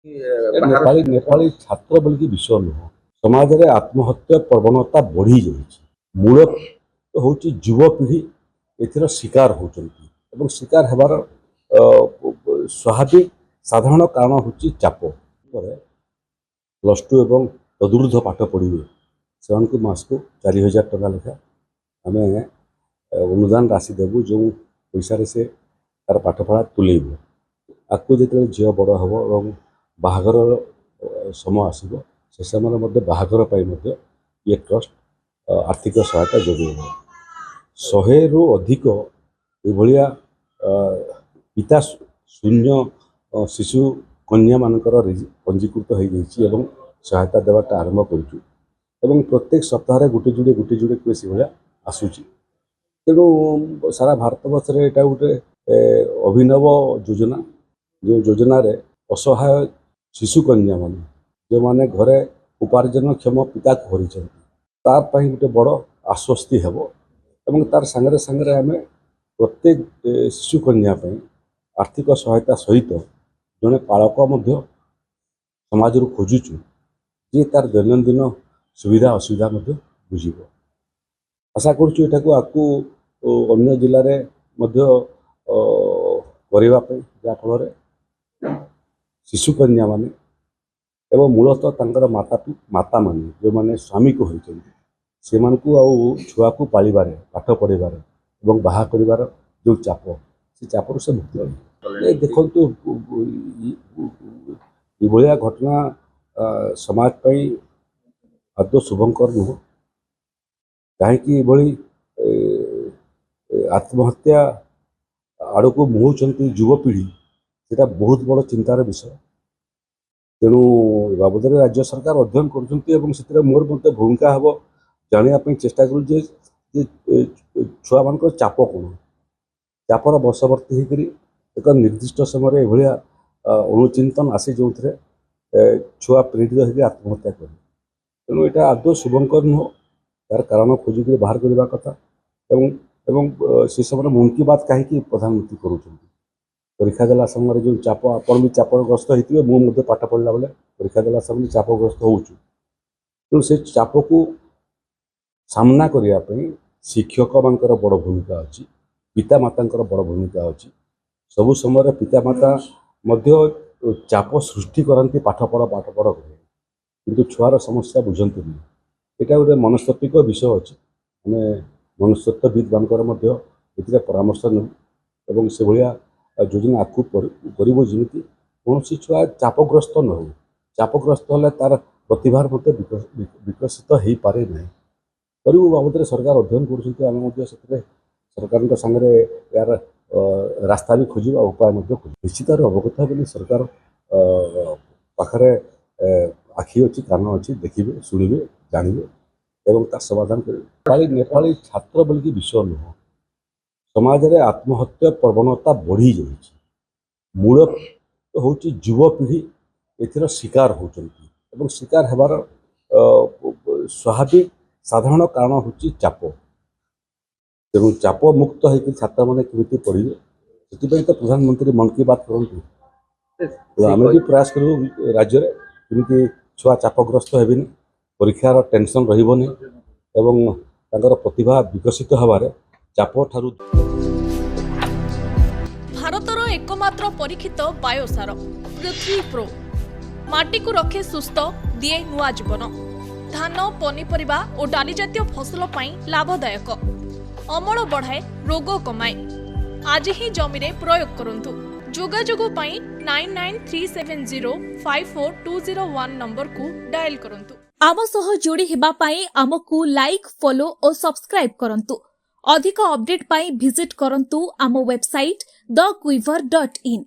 नेपाली नेपाली छात्र बोलिकी विषय नुह समाज में आत्महत्या प्रवणता बढ़ी जाइए मूल हूँ युवपीढ़ी एथर शिकार होती शिकार होबार स्वाभाविक साधारण कारण हूँ चाप +2 एवं तदूर्ध पाठ पढ़े से मास को 4000 टका लेखा आम अनुदान राशि देवु जो पैसा से तार पाठपढ़ा तुलेब आपको जो झील बड़ हम और बाहागर समय आसब से समय बाहागर ये ट्रस्ट आर्थिक सहायता जोगेब 100 रु अधिक ये पिता शून्य शिशु कन्या मानकर पंजीकृत हो जाइए सहायता देवाटा आरंभ करूँ प्रत्येक सप्ताह गोटे जोड़े केस भाया आसूची तेणु सारा भारत वर्ष में यहाँ गोटे अभिनव योजना जो योजना रे असहाय शिशु कन्या मान जो मैंने घरे उपार्जन क्षम पिता को हरी तार गोटे बड़ आश्वस्ति हेब एवं तार सांगे सांगे आम प्रत्येक शिशु कन्या आर्थिक सहायता सहित जड़े पालक समाज खोजुचु जी तार दैनंदिन सुविधा असुविधा बुझीब आशा करुँ यहाँ आपको अन्य जिले में करने जहाँफल शिशु कन्या माने एवं मूलतः तांकर माता माने जो माने स्वामी को होती से छुआ को पालिबारे पाठ पढ़ार एवं बाहा करिवार जो चाप से चापर से मुक्ति देखु ये घटना समाज पाई आदौ शुभंकर नुह कहीं आत्महत्या आड़ को मुहूंट युवपीढ़ी सेटा बहुत बड़ चिंतार विषय तेणु बाबद राज्य सरकार अध्ययन कर मोर मत भूमिका हम जानापी चेष्टा करुँ छुआ मान चाप कौन चापर बशवर्ती होकर एक निर्दिष्ट समय यह अनुचिंतन आसे जो छुआ प्रेरित होकर आत्महत्या कर तेणु यहाँ आदौ शुभंकर नुह यार कारण खोजिक बाहर करने कथा से समय मन की बात कहीं प्रधानमंत्री करूँ परीक्षा देला समय जो चाप आपण भी चापग्रस्त होते मुझे पाठ पढ़ला बेले परीक्षा देला समय चापग्रस्त हो से चाप को सामना करने शिक्षक मान बड़ भूमिका अच्छी पिता माता बड़ भूमिका अच्छी सबु समय पिता माता चाप सृष्टि करती पाठ पढ़ किंतु छुआर समस्या बुझंती नहीं यहाँ गोटे मनस्तात्विक विषय अच्छी आम मनस्तत्वविद मान परामर्श नौ से भाया योजना आगू करमी कौन छुआ चापग्रस्त न हो चापग्रस्त हेल्ला तार प्रतिभार मत विकसित हो पारे ना करूँ बाबद सरकार अध्ययन कर सरकार सागर यार रास्ता भी खोजा उपाय निश्चित अवगत है सरकार पाखे आखि अच्छी कान अच्छी देखिए शुणवे जानवे एवं तार समाधान करेंगे नेपाली छात्र बोलिकी विषय नुह समाज में आत्महत्या प्रवणता बढ़ी जाइए मूल हूँ युवपीढ़ी एथर शिकार होती शिकार होबार स्वाभाविक साधारण कारण हूँ चाप तेणु चाप मुक्त होकर छात्र मैंने केमी पढ़े से तो प्रधानमंत्री मन की बात करते आम भी प्रयास करूँ राज्य में केमी छुआ चापग्रस्त हेबी परीक्षार टेंशन रही प्रतिभा विकसित होबार चाप ठारू भारतर एकमात्र परीक्षित बायोसार पृथ्वी प्रो माटी को रखे सुस्थ दिए नुआ जीवन धान पनीपरिबा और डाली जातीय फसल पाई लाभदायक अमल बढ़ाए रोग कमाए आज ही जमी रे प्रयोग करंतु जोगाजोग पाई 9937054201 नंबर को डायल करंतु आम सह जोड़ी हेबा पाई आमको लाइक फॉलो और सब्सक्राइब करंतु अधिक अपडेट पाई विजिट करंतु आम वेबसाइट thequiver.in